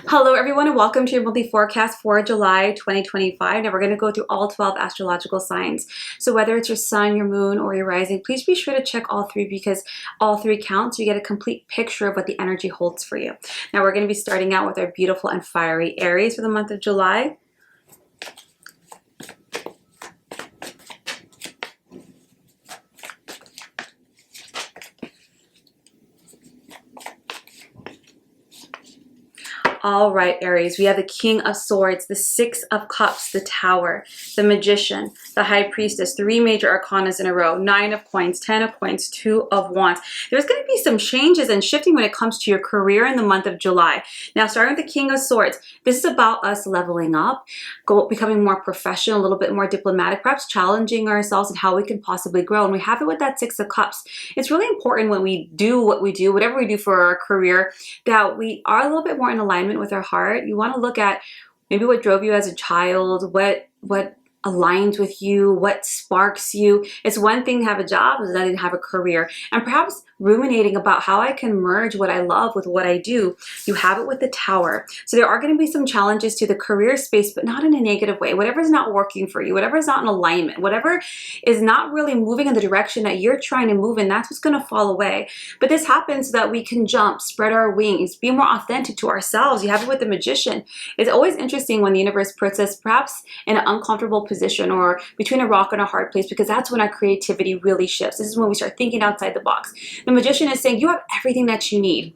Hello everyone and welcome to your monthly forecast for July 2025. Now we're going to go through all 12 astrological signs. So whether it's your sun, your moon, or your rising, please be sure to check all three because all three count so you get a complete picture of what the energy holds for you. Now we're going to be starting out with our beautiful and fiery Aries for the month of July. All right, Aries, we have the King of Swords, the Six of Cups, the Tower, the Magician, the High Priestess, three major arcanas in a row, Nine of Coins, Ten of Coins, Two of Wands. There's going to be some changes and shifting when it comes to your career in the month of July. Now, starting with the King of Swords, this is about us leveling up, becoming more professional, a little bit more diplomatic, perhaps challenging ourselves and how we can possibly grow. And we have it with that Six of Cups. It's really important when we do what we do, whatever we do for our career, that we are a little bit more in alignment with our heart. You want to look at maybe what drove you as a child, what aligns with you, what sparks you. It's one thing to have a job, it's another thing to have a career. And perhaps ruminating about how I can merge what I love with what I do. You have it with the Tower. So there are going to be some challenges to the career space, but not in a negative way. Whatever is not working for you, whatever is not in alignment, whatever is not really moving in the direction that you're trying to move in, that's what's going to fall away. But this happens so that we can jump, spread our wings, be more authentic to ourselves. You have it with the Magician. It's always interesting when the universe puts us perhaps in an uncomfortable position or between a rock and a hard place, because that's when our creativity really shifts. This is when we start thinking outside the box. The Magician is saying you have everything that you need.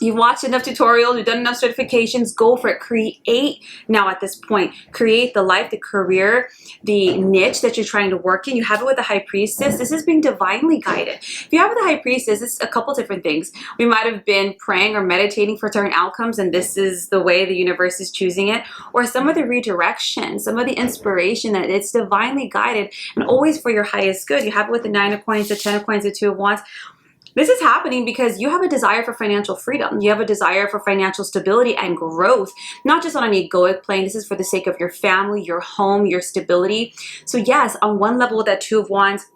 You've watched enough tutorials, you've done enough certifications, go for it. Create now at this point. Create the life, the career, the niche that you're trying to work in. You have it with the High Priestess. This is being divinely guided. If you have it with the High Priestess, it's a couple different things. We might have been praying or meditating for certain outcomes, and this is the way the universe is choosing it. Or some of the redirection, some of the inspiration that it's divinely guided and always for your highest good. You have it with the Nine of Coins, the Ten of Coins, the Two of Wands. This is happening because you have a desire for financial freedom. You have a desire for financial stability and growth, not just on an egoic plane. This is for the sake of your family, your home, your stability. So yes, on one level with that Two of Wands,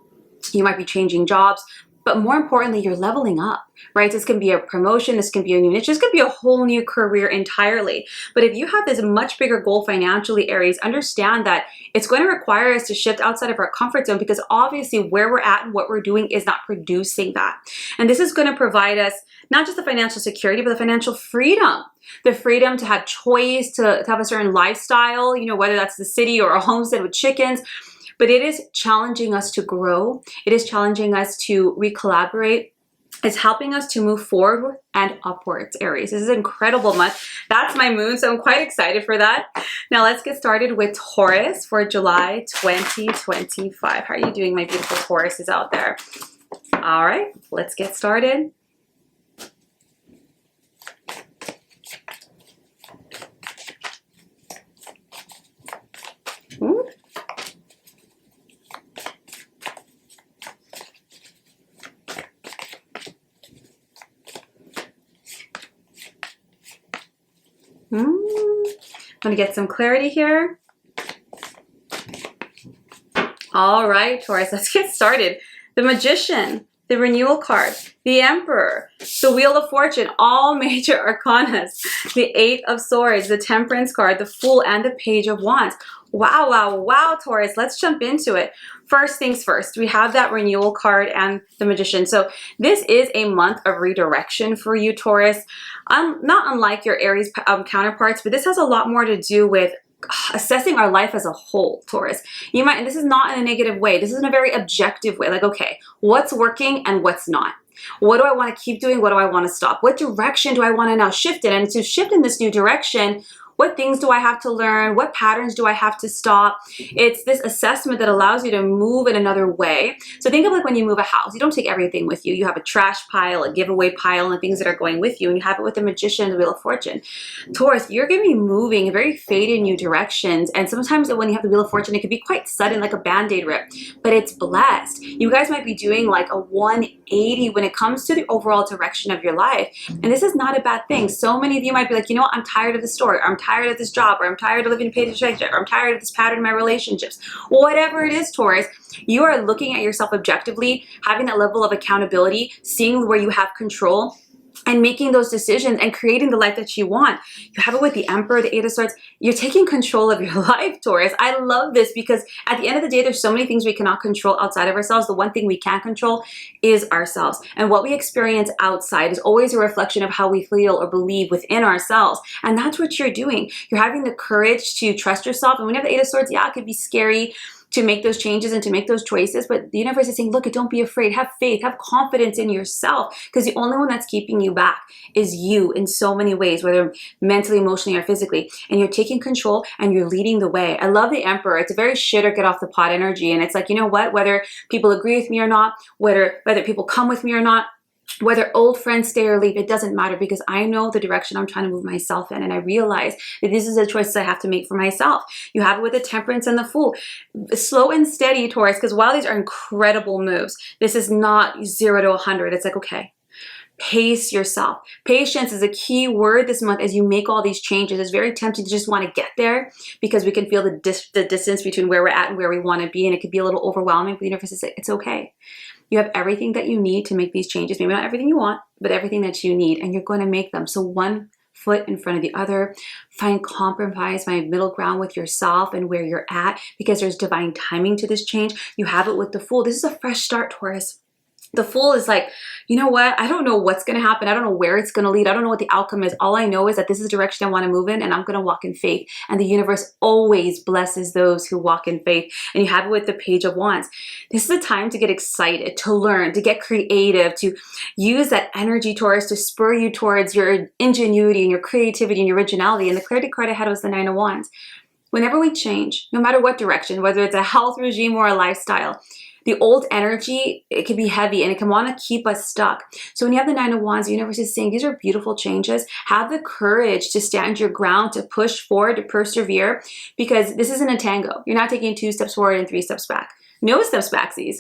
you might be changing jobs, but more importantly, you're leveling up, right? This can be a promotion, this can be a new niche, this could be a whole new career entirely. But if you have this much bigger goal financially, Aries, understand that it's going to require us to shift outside of our comfort zone, because obviously where we're at and what we're doing is not producing that. And this is going to provide us not just the financial security, but the financial freedom. The freedom to have choice, to have a certain lifestyle, you know, whether that's the city or a homestead with chickens. But it is challenging us to grow. It is challenging us to recollaborate. It's helping us to move forward and upwards, Aries. This is an incredible month. That's my moon, so I'm quite excited for that. Now let's get started with Taurus for July 2025. How are you doing, my beautiful Tauruses out there? All right, let's get started. I'm going to get some clarity here. All right, Taurus, let's get started. The Magician, the Renewal card, the Emperor, the Wheel of Fortune, all major arcanas, the Eight of Swords, the Temperance card, the Fool, and the Page of Wands. Wow, wow, wow, Taurus. Let's jump into it. First things first, we have that Renewal card and the Magician. So this is a month of redirection for you, Taurus. Not unlike your Aries counterparts, but this has a lot more to do with assessing our life as a whole, Taurus. You might, and this is not in a negative way. This is in a very objective way. Like, okay, what's working and what's not? What do I want to keep doing? What do I want to stop? What direction do I want to now shift in? And to shift in this new direction, what things do I have to learn? What patterns do I have to stop? It's this assessment that allows you to move in another way. So think of like when you move a house, you don't take everything with you. You have a trash pile, a giveaway pile, and the things that are going with you. And you have it with the Magician and the Wheel of Fortune. Taurus, you're going to be moving in very faded new directions. And sometimes when you have the Wheel of Fortune, it can be quite sudden, like a Band-Aid rip, but it's blessed. You guys might be doing like a 180 when it comes to the overall direction of your life. And this is not a bad thing. So many of you might be like, you know what? I'm tired of the story. I'm tired of this job, or I'm tired of living paycheck, or I'm tired of this pattern in my relationships. Whatever it is, Taurus, you are looking at yourself objectively, having that level of accountability, seeing where you have control, and making those decisions and creating the life that you want. You have it with the Emperor, the Eight of Swords. You're taking control of your life, Taurus. I love this because at the end of the day, there's so many things we cannot control outside of ourselves. The one thing we can control is ourselves. And what we experience outside is always a reflection of how we feel or believe within ourselves. And that's what you're doing. You're having the courage to trust yourself. And when you have the Eight of Swords, yeah, it could be scary to make those changes and to make those choices. But the universe is saying, look, don't be afraid, have faith, have confidence in yourself, because the only one that's keeping you back is you in so many ways, whether mentally, emotionally, or physically. And you're taking control and you're leading the way. I love the Emperor. It's a very shit or get off the pot energy. And it's like, you know what, whether people agree with me or not, whether people come with me or not, whether old friends stay or leave, it doesn't matter, because I know the direction I'm trying to move myself in. And I realize that this is a choice I have to make for myself. You have it with the Temperance and the Fool. Slow and steady, Taurus, because while these are incredible moves, this is not 0 to 100. It's like, okay, pace yourself. Patience is a key word this month as you make all these changes. It's very tempting to just want to get there because we can feel the distance between where we're at and where we want to be. And it could be a little overwhelming, but the universe is like, it's okay. You have everything that you need to make these changes. Maybe not everything you want, but everything that you need, and you're going to make them. So one foot in front of the other. Find compromise, find middle ground with yourself and where you're at, because there's divine timing to this change. You have it with the Fool. This is a fresh start, Taurus. The Fool is like, you know what? I don't know what's going to happen. I don't know where it's going to lead. I don't know what the outcome is. All I know is that this is the direction I want to move in, and I'm going to walk in faith. And the universe always blesses those who walk in faith. And you have it with the Page of Wands. This is a time to get excited, to learn, to get creative, to use that energy, Taurus, to spur you towards your ingenuity and your creativity and your originality. And the clarity card I had was the Nine of Wands. Whenever we change, no matter what direction, whether it's a health regime or a lifestyle, the old energy, it can be heavy and it can want to keep us stuck. So when you have the Nine of Wands, the universe is saying these are beautiful changes. Have the courage to stand your ground, to push forward, to persevere, because this isn't a tango. You're not taking 2 steps forward and 3 steps back. No steps backsies.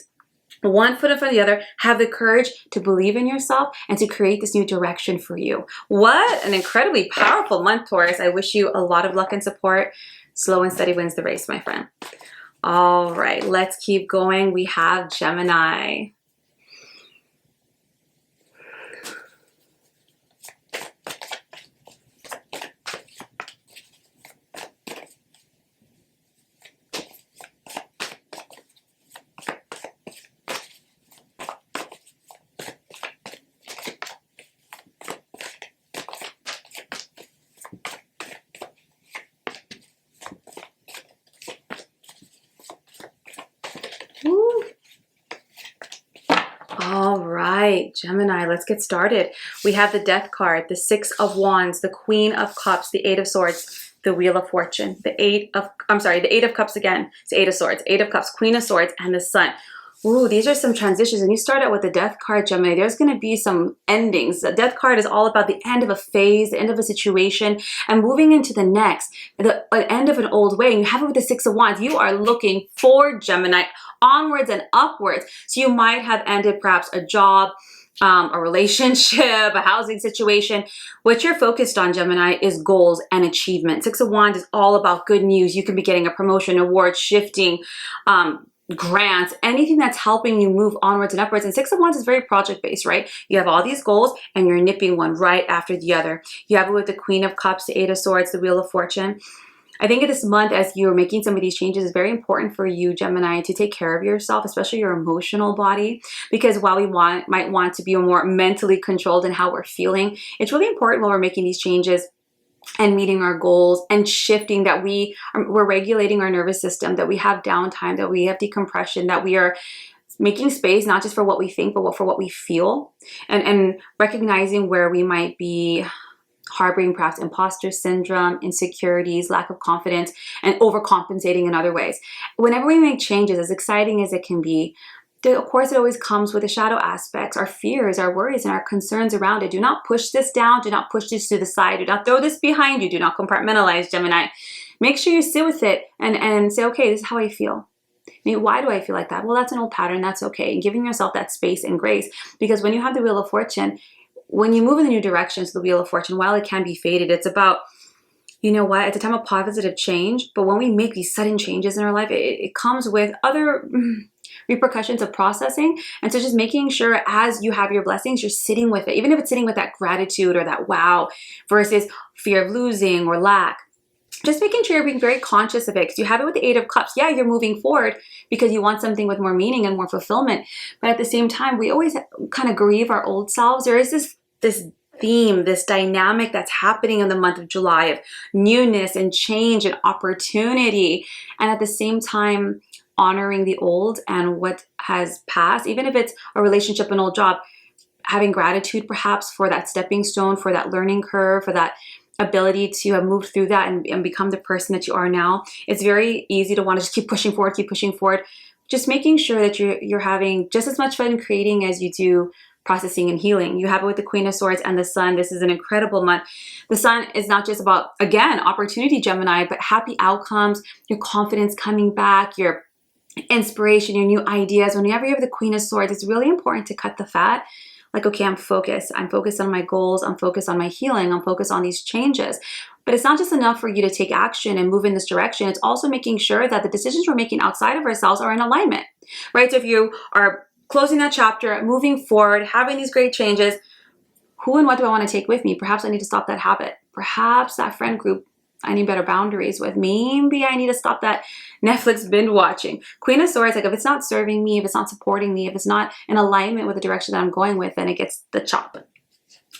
One foot in front of the other. Have the courage to believe in yourself and to create this new direction for you. What an incredibly powerful month, Taurus. I wish you a lot of luck and support. Slow and steady wins the race, my friend. All right, let's keep going. We have Gemini. All right, Gemini, let's get started. We have the Death card, the Six of Wands, the Queen of Cups, the Eight of Swords, the Wheel of Fortune, the Eight of Cups again. It's the Eight of Swords, Eight of Cups, Queen of Swords, and the Sun. Ooh, these are some transitions. And you start out with the Death card, Gemini. There's going to be some endings. The Death card is all about the end of a phase, the end of a situation, and moving into the next, the end of an old way. And you have it with the Six of Wands. You are looking forward, Gemini, onwards and upwards. So you might have ended perhaps a job, a relationship, a housing situation. What you're focused on, Gemini, is goals and achievement. Six of Wands is all about good news. You could be getting a promotion, award, shifting, grants, anything that's helping you move onwards and upwards. And Six of Wands is very project-based, right? You have all these goals and you're nipping one right after the other. You have it with the Queen of Cups, the Eight of Swords, the Wheel of Fortune. I think this month, as you're making some of these changes, it's very important for you, Gemini, to take care of yourself, especially your emotional body, because while we might want to be more mentally controlled in how we're feeling, it's really important when we're making these changes and meeting our goals and shifting that we're regulating our nervous system, that we have downtime, that we have decompression, that we are making space, not just for what we think, but for what we feel, and recognizing where we might be harboring perhaps imposter syndrome, insecurities, lack of confidence, and overcompensating in other ways. Whenever we make changes, as exciting as it can be, of course, it always comes with the shadow aspects, our fears, our worries, and our concerns around it. Do not push this down. Do not push this to the side. Do not throw this behind you. Do not compartmentalize, Gemini. Make sure you sit with it and say, okay, this is how I feel. I mean, why do I feel like that? Well, that's an old pattern. That's okay. And giving yourself that space and grace, because when you have the Wheel of Fortune, when you move in the new direction to the Wheel of Fortune, while it can be fated, it's about, you know what, it's a time of positive change. But when we make these sudden changes in our life, it comes with other repercussions of processing. And so just making sure as you have your blessings, you're sitting with it, even if it's sitting with that gratitude or that wow versus fear of losing or lack. Just making sure you're being very conscious of it, because you have it with the Eight of Cups. Yeah, you're moving forward because you want something with more meaning and more fulfillment. But at the same time, we always kind of grieve our old selves. There is this theme, this dynamic that's happening in the month of July of newness and change and opportunity. And at the same time, honoring the old and what has passed, even if it's a relationship, an old job, having gratitude perhaps for that stepping stone, for that learning curve, for that ability to have moved through that and become the person that you are now. It's very easy to want to just keep pushing forward. Just making sure that you're having just as much fun creating as you do processing and healing. You have it with the Queen of Swords and the Sun. This is an incredible month. The Sun is not just about, again, opportunity, Gemini, but happy outcomes, your confidence coming back, your inspiration, your new ideas. Whenever you have the Queen of Swords, it's really important to cut the fat. Like, okay, I'm focused on my goals. I'm focused on my healing. I'm focused on these changes. But it's not just enough for you to take action and move in this direction. It's also making sure that the decisions we're making outside of ourselves are in alignment, right? So if you are closing that chapter, moving forward, having these great changes, who and what do I want to take with me? Perhaps I need to stop that habit. Perhaps that friend group I need better boundaries with. Maybe I need to stop that Netflix binge watching. Queen of Swords, like if it's not serving me, if it's not supporting me, if it's not in alignment with the direction that I'm going with, then it gets the chop.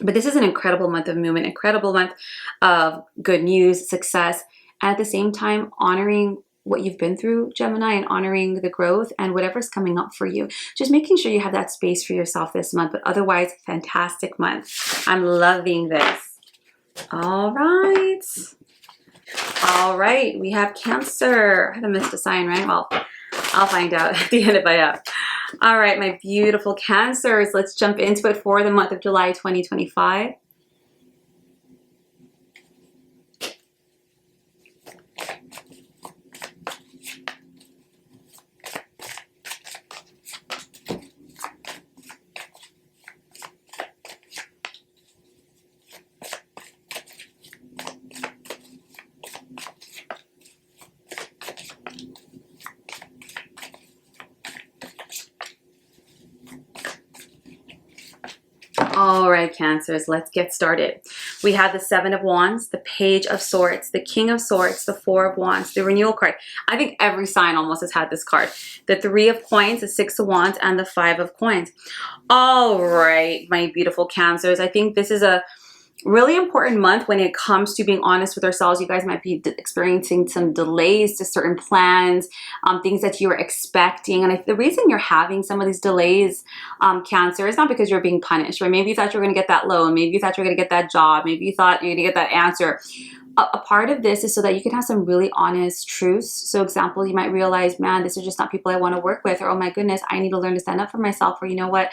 But this is an incredible month of movement, incredible month of good news, success, and at the same time honoring what you've been through, Gemini, and honoring the growth and whatever's coming up for you. Just making sure you have that space for yourself this month, but otherwise, fantastic month. I'm loving this. All right. All right, we have Cancer. I haven't missed a sign, right? Well, I'll find out at the end if I have. All right, my beautiful Cancers. Let's jump into it for the month of July 2025. All right, Cancers, let's get started. We have the Seven of Wands, the Page of Swords, the King of Swords, the Four of Wands, the Renewal card. I think every sign almost has had this card. The Three of Coins, the Six of Wands, and the Five of Coins. All right, my beautiful Cancers. I think this is a really important month when it comes to being honest with ourselves. You guys might be experiencing some delays to certain plans, things that you were expecting. And the reason you're having some of these delays, Cancer, is not because you're being punished, right? Maybe you thought you were going to get that loan. Maybe you thought you were going to get that job. Maybe you thought you're going to get that answer. A part of this is so that you can have some really honest truths. So example, you might realize, man, this is just not people I want to work with, or oh my goodness, I need to learn to stand up for myself, or you know what,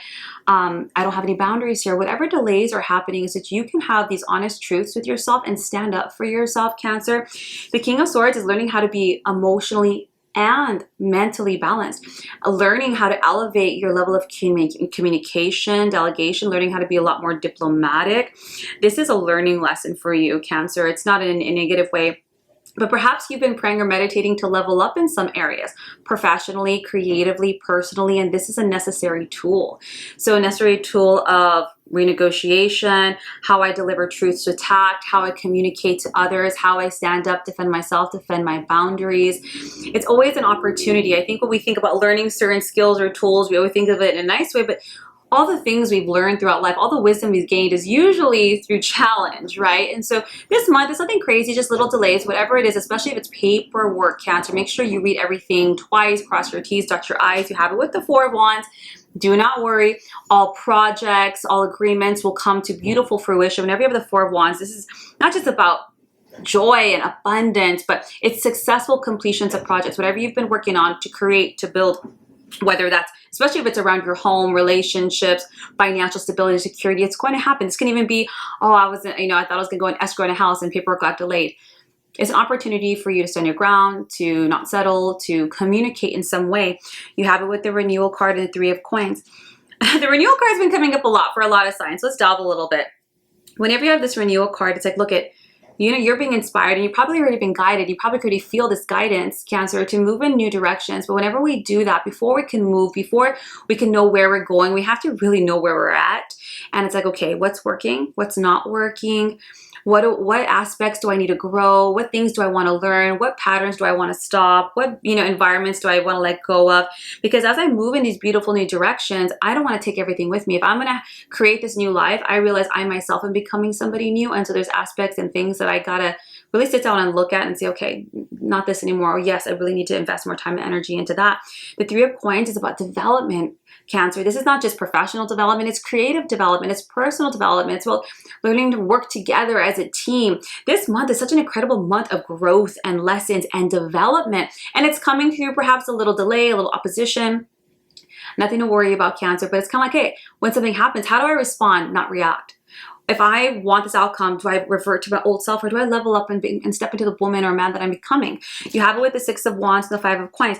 I don't have any boundaries here. Whatever delays are happening is that you can have these honest truths with yourself and stand up for yourself, Cancer. The King of Swords is learning how to be emotionally and mentally balanced, learning how to elevate your level of communication, delegation, learning how to be a lot more diplomatic. This is a learning lesson for you, Cancer. It's not in a negative way, but perhaps you've been praying or meditating to level up in some areas, professionally, creatively, personally, and this is a necessary tool. So a necessary tool of renegotiation, how I deliver truth to tact, how I communicate to others, how I stand up, defend myself, defend my boundaries. It's always an opportunity. I think when we think about learning certain skills or tools, we always think of it in a nice way, but all the things we've learned throughout life, all the wisdom we've gained is usually through challenge, right? And so this month, it's nothing crazy, just little delays, whatever it is, especially if it's paperwork, Cancer. Make sure you read everything twice, cross your T's, dot your I's. You have it with the Four of Wands. Do not worry. All projects, all agreements will come to beautiful fruition. Whenever you have the Four of Wands, this is not just about joy and abundance, but it's successful completions of projects. Whatever you've been working on to create, to build, whether that's, especially if it's around your home, relationships, financial stability, security, it's going to happen. This can even be, oh, I thought I was going to go in escrow in a house and paperwork got delayed. It's an opportunity for you to stand your ground, to not settle, to communicate in some way. You have it with the Renewal card and the Three of Coins. The Renewal card has been coming up a lot for a lot of signs. Let's delve a little bit. Whenever you have this Renewal card, it's like, look at, You know, you're being inspired and you've probably already been guided. You probably already feel this guidance, Cancer, to move in new directions. But whenever we do that, before we can move, before we can know where we're going, we have to really know where we're at. And it's like, okay, what's working? What's not working? What aspects do I need to grow? What things do I want to learn? What patterns do I want to stop? What, you know, environments do I want to let go of? Because as I move in these beautiful new directions, I don't want to take everything with me. If I'm going to create this new life, I realize I myself am becoming somebody new. And so there's aspects and things that I got to really sit down and look at and say, okay, not this anymore. Or yes, I really need to invest more time and energy into that. The Three of Coins is about development, Cancer. This is not just professional development, it's creative development, it's personal development, it's about learning to work together as a team. This month is such an incredible month of growth and lessons and development, and it's coming through perhaps a little delay, a little opposition. Nothing to worry about, Cancer, but it's kind of like, hey, when something happens, how do I respond, not react? If I want this outcome, do I revert to my old self, or do I level up and step into the woman or man that I'm becoming? You have it with the Six of Wands and the Five of Coins.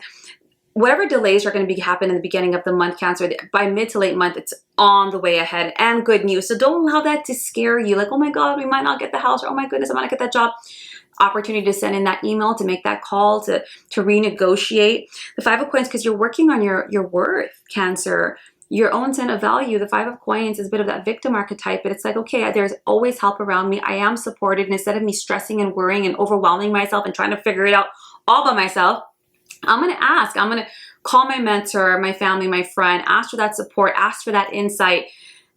Whatever delays are going to happen in the beginning of the month, Cancer, by mid to late month, it's on the way ahead and good news. So don't allow that to scare you. Like, oh my God, we might not get the house, or oh my goodness, I might not get that job. Opportunity to send in that email, to make that call, to renegotiate. The Five of Coins, because you're working on your worth, Cancer, your own sense of value. The Five of Coins is a bit of that victim archetype, but it's like, okay, there's always help around me. I am supported. And instead of me stressing and worrying and overwhelming myself and trying to figure it out all by myself, I'm going to ask. I'm going to call my mentor, my family, my friend, ask for that support, ask for that insight,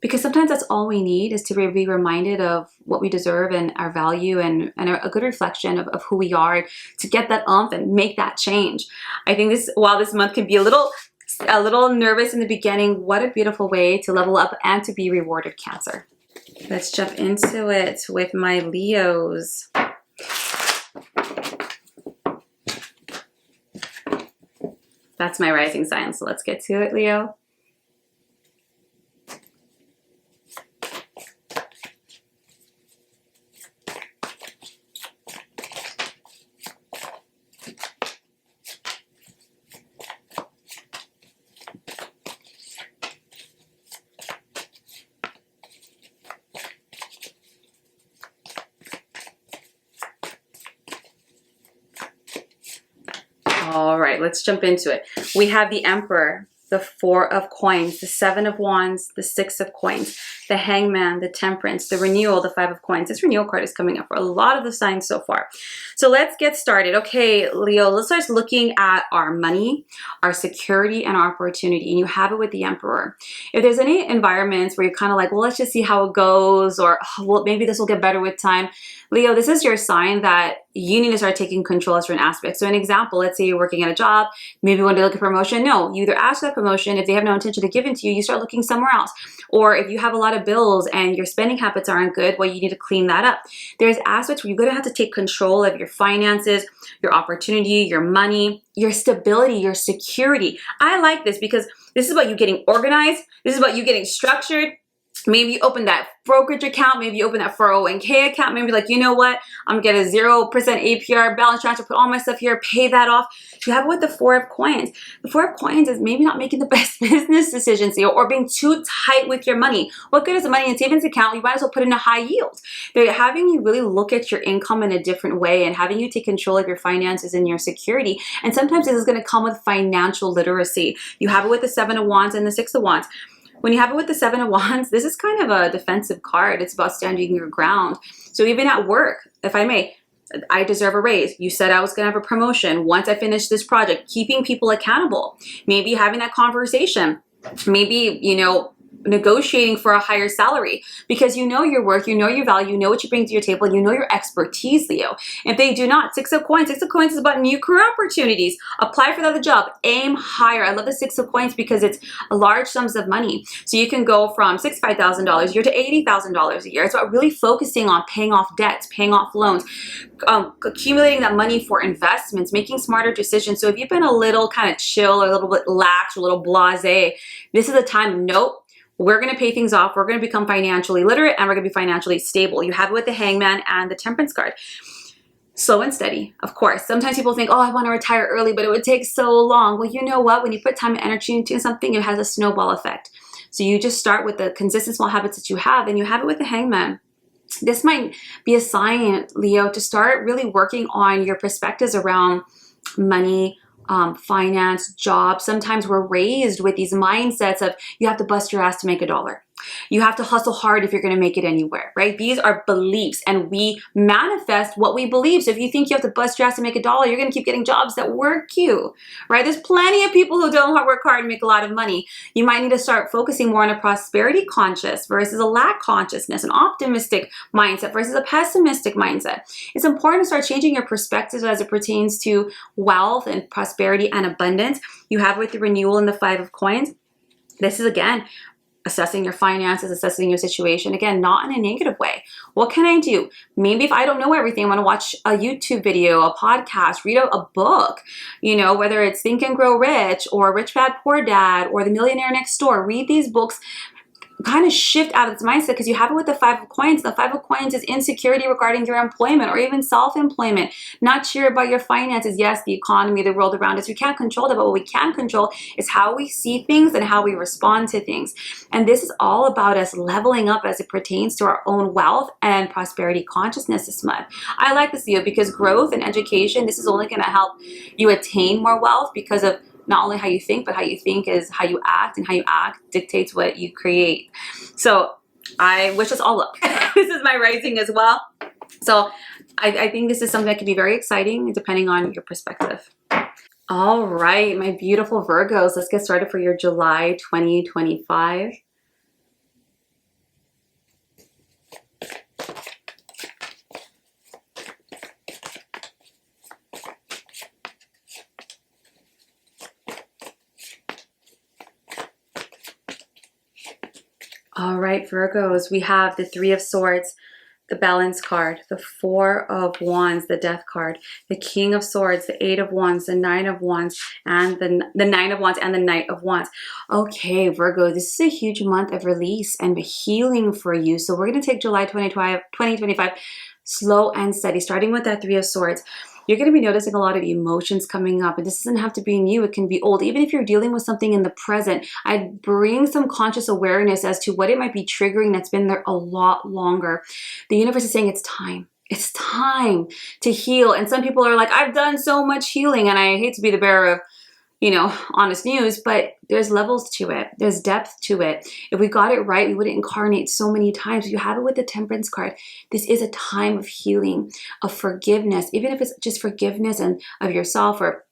because sometimes that's all we need, is to be reminded of what we deserve and our value, and a good reflection of who we are, to get that oomph and make that change. I think while this month can be a little nervous in the beginning, what a beautiful way to level up and to be rewarded, Cancer. Let's jump into it with my Leos. That's my rising sign, so let's get to it, Leo. All right, let's jump into it. We have the Emperor, the Four of Coins, the Seven of Wands, the Six of Coins, the Hangman, the Temperance, the Renewal, the Five of Coins. This Renewal card is coming up for a lot of the signs so far. So let's get started. Okay, Leo, let's start looking at our money, our security, and our opportunity. And you have it with the Emperor. If there's any environments where you're kind of like, well, let's just see how it goes, or oh, well, maybe this will get better with time. Leo, this is your sign that you need to start taking control of certain aspects. So an example, let's say you're working at a job, maybe you want to look at promotion. No, you either ask for that promotion. If they have no intention to give it to you, you start looking somewhere else. Or if you have a lot of bills and your spending habits aren't good, well, you need to clean that up. There's aspects where you're going to have to take control of your finances, your opportunity, your money, your stability, your security. I like this because this is about you getting organized. This is about you getting structured. Maybe you open that brokerage account, maybe you open that 401k account, maybe like, you know what, I'm gonna get a 0% APR balance transfer, put all my stuff here, pay that off. You have it with the Four of Coins. The Four of Coins is maybe not making the best business decisions here, or being too tight with your money. What good is the money in savings account? You might as well put in a high yield. They're having you really look at your income in a different way and having you take control of your finances and your security. And sometimes this is gonna come with financial literacy. You have it with the Seven of Wands and the Six of Wands. When you have it with the Seven of Wands, this is kind of a defensive card. It's about standing your ground. So even at work, if I may, I deserve a raise. You said I was going to have a promotion once I finish this project. Keeping people accountable. Maybe having that conversation. Maybe, you know, negotiating for a higher salary, because you know your worth, you know your value, you know what you bring to your table, you know your expertise, Leo. If they do not, Six of Coins is about new career opportunities. Apply for another job, aim higher. I love the Six of Coins because it's large sums of money. So you can go from $65,000 a year to $80,000 a year. It's about really focusing on paying off debts, paying off loans, accumulating that money for investments, making smarter decisions. So if you've been a little kind of chill or a little bit lax or a little blasé, this is a time, nope. We're going to pay things off. We're going to become financially literate, and we're going to be financially stable. You have it with the Hangman and the Temperance card. Slow and steady, of course. Sometimes people think, oh, I want to retire early, but it would take so long. Well, you know what? When you put time and energy into something, it has a snowball effect. So you just start with the consistent small habits that you have, and you have it with the Hangman. This might be a sign, Leo, to start really working on your perspectives around money, finance, job. Sometimes we're raised with these mindsets of you have to bust your ass to make a dollar. You have to hustle hard if you're going to make it anywhere, right? These are beliefs, and we manifest what we believe. So if you think you have to bust your ass to make a dollar, you're going to keep getting jobs that work you, right? There's plenty of people who don't work hard and make a lot of money. You might need to start focusing more on a prosperity conscious versus a lack consciousness, an optimistic mindset versus a pessimistic mindset. It's important to start changing your perspectives as it pertains to wealth and prosperity and abundance. You have with the renewal in the 5 of coins. This is, again, assessing your finances, assessing your situation. Again, not in a negative way. What can I do? Maybe if I don't know everything, I want to watch a YouTube video, a podcast, read a book, you know, whether it's Think and Grow Rich or Rich Dad Poor Dad or The Millionaire Next Door. Read these books, kind of shift out of this mindset, because you have it with the 5 of coins. The 5 of coins is insecurity regarding your employment or even self-employment, not sure about your finances. Yes, the economy, the world around us, we can't control that, but what we can control is how we see things and how we respond to things. And this is all about us leveling up as it pertains to our own wealth and prosperity consciousness this month. I like this, Leo, because growth and education, this is only going to help you attain more wealth, because of not only how you think, but how you think is how you act, and how you act dictates what you create. So I wish us all luck. This is my rising as well. So I think this is something that can be very exciting depending on your perspective. All right, my beautiful Virgos, let's get started for your July 2025. All right, Virgos, we have the 3 of Swords, the Balance card, the 4 of Wands, the Death card, the King of Swords, the 8 of Wands, the 9 of Wands, and the 9 of Wands, and the Knight of Wands. Okay, Virgo, this is a huge month of release and healing for you. So we're going to take July 2025 slow and steady, starting with that 3 of Swords. You're going to be noticing a lot of emotions coming up, and this doesn't have to be new. It can be old. Even if you're dealing with something in the present, I'd bring some conscious awareness as to what it might be triggering that's been there a lot longer. The universe is saying it's time. It's time to heal. And some people are like, I've done so much healing, and I hate to be the bearer of, you know, honest news, but there's levels to it. There's depth to it. If we got it right, we wouldn't incarnate so many times. You have it with the Temperance card. This is a time of healing, of forgiveness, even if it's just forgiveness and of yourself or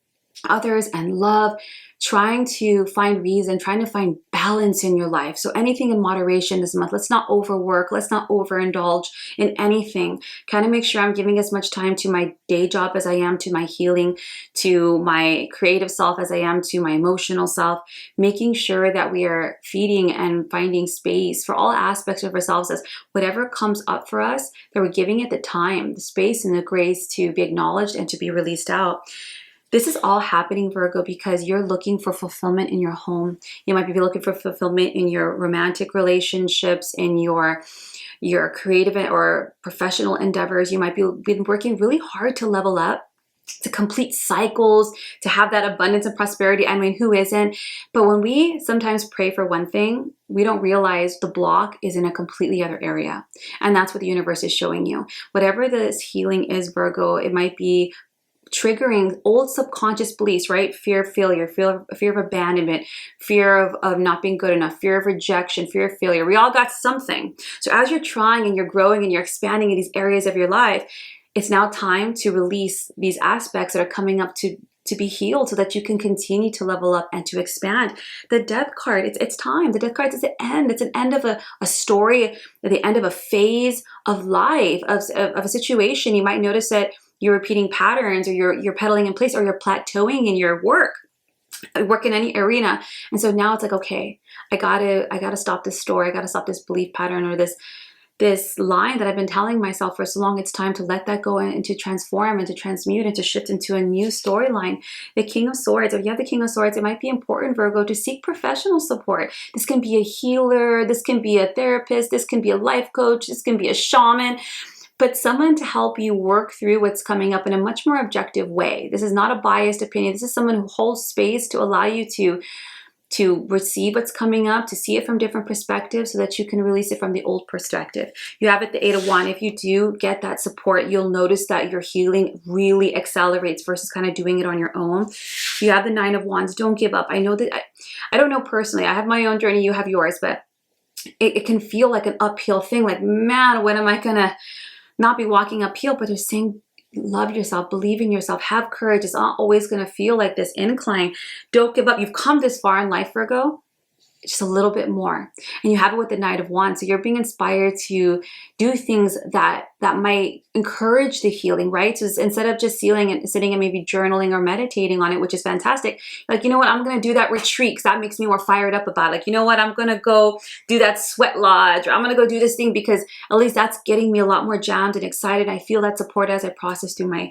others, and love, trying to find reason, trying to find balance in your life. So anything in moderation this month. Let's not overwork. Let's not overindulge in anything. Kind of make sure I'm giving as much time to my day job as I am to my healing, to my creative self as I am to my emotional self, making sure that we are feeding and finding space for all aspects of ourselves, as whatever comes up for us, that we're giving it the time, the space, and the grace to be acknowledged and to be released out. This is all happening, Virgo, because you're looking for fulfillment in your home. You might be looking for fulfillment in your romantic relationships, in your creative or professional endeavors. You might be been working really hard to level up, to complete cycles, to have that abundance and prosperity. I mean, who isn't? But when we sometimes pray for one thing, we don't realize the block is in a completely other area. And that's what the universe is showing you. Whatever this healing is, Virgo, it might be triggering old subconscious beliefs, right? Fear of failure, fear of abandonment, fear of not being good enough, fear of rejection, fear of failure. We all got something. So as you're trying and you're growing and you're expanding in these areas of your life, it's now time to release these aspects that are coming up to be healed, so that you can continue to level up and to expand. The Death card, it's time. The Death card is the end. It's an end of a story, the end of a phase of life, of a situation. You might notice that you're repeating patterns, or you're pedaling in place, or you're plateauing in your work in any arena. And so now it's like, okay, I gotta stop this story. I gotta stop this belief pattern, or this line that I've been telling myself for so long. It's time to let that go and to transform and to transmute and to shift into a new storyline. The King of Swords, if you have the King of Swords, it might be important, Virgo, to seek professional support. This can be a healer, this can be a therapist, this can be a life coach, this can be a shaman, but someone to help you work through what's coming up in a much more objective way. This is not a biased opinion. This is someone who holds space to allow you to to receive what's coming up, to see it from different perspectives so that you can release it from the old perspective. You have it the 8 of Wands. If you do get that support, you'll notice that your healing really accelerates versus kind of doing it on your own. You have the 9 of Wands. Don't give up. I know that, I don't know personally. I have my own journey. You have yours, but it can feel like an uphill thing. Like, man, when am I going to not be walking uphill? But they're saying, love yourself, believe in yourself, have courage. It's not always going to feel like this incline. Don't give up. You've come this far in life, Virgo. Just a little bit more. And you have it with the Knight of Wands. So you're being inspired to do things that might encourage the healing, right? So instead of just sitting and maybe journaling or meditating on it, which is fantastic, like, you know what, I'm going to do that retreat because that makes me more fired up about it. Like, you know what, I'm going to go do that sweat lodge, or I'm going to go do this thing because at least that's getting me a lot more jammed and excited. I feel that support as I process through my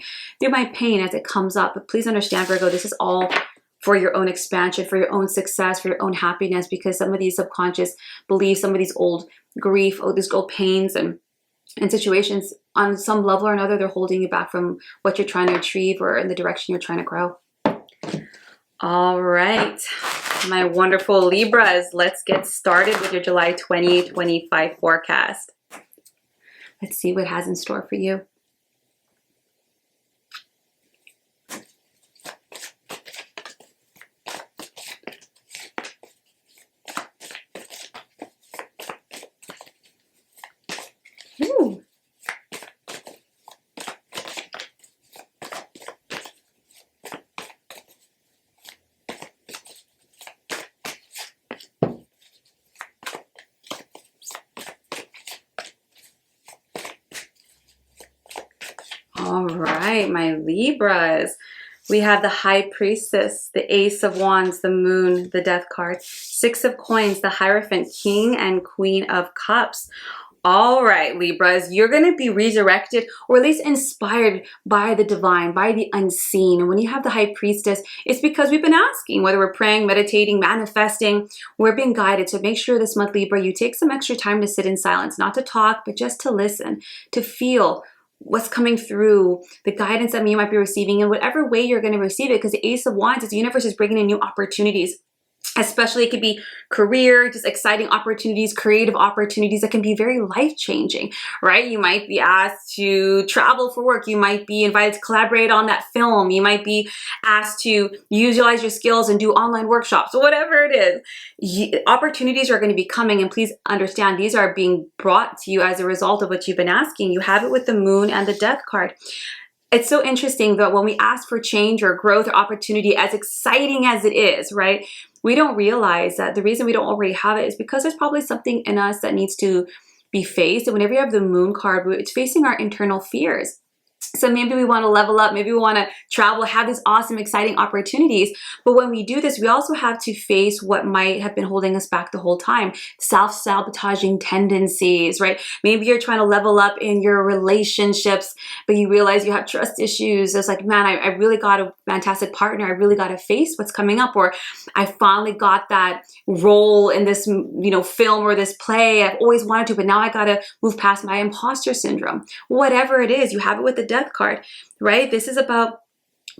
pain as it comes up. But please understand, Virgo, this is all for your own expansion, for your own success, for your own happiness, because some of these subconscious beliefs, some of these old grief, these old pains and situations, on some level or another, they're holding you back from what you're trying to achieve or in the direction you're trying to grow. All right, my wonderful Libras, let's get started with your July 2025 forecast. Let's see what it has in store for you. Ooh. All right, my Libras. We have the High Priestess, the Ace of Wands, the Moon, the Death card, 6 of Coins, the Hierophant, King and Queen of Cups. All right, Libras, you're going to be resurrected or at least inspired by the divine, by the unseen. And when you have the High Priestess, it's because we've been asking, whether we're praying, meditating, manifesting, we're being guided. So make sure this month, Libra, you take some extra time to sit in silence, not to talk, but just to listen, to feel what's coming through, the guidance that you might be receiving in whatever way you're going to receive it, because the Ace of Wands is the universe is bringing in new opportunities. Especially it could be career, just exciting opportunities, creative opportunities that can be very life-changing, right? You might be asked to travel for work. You might be invited to collaborate on that film. You might be asked to utilize your skills and do online workshops, whatever it is. Opportunities are going to be coming, and please understand these are being brought to you as a result of what you've been asking. You have it with the Moon and the Death card. It's so interesting that when we ask for change or growth or opportunity, as exciting as it is, right, we don't realize that the reason we don't already have it is because there's probably something in us that needs to be faced. And whenever you have the Moon card, it's facing our internal fears. So maybe we want to level up, maybe we want to travel, have these awesome, exciting opportunities. But when we do this, we also have to face what might have been holding us back the whole time. Self-sabotaging tendencies, right? Maybe you're trying to level up in your relationships, but you realize you have trust issues. It's like, man, I really got a fantastic partner. I really got to face what's coming up. Or I finally got that role in this, film or this play. I've always wanted to, but now I got to move past my imposter syndrome. Whatever it is, you have it with the Death card, right? This is about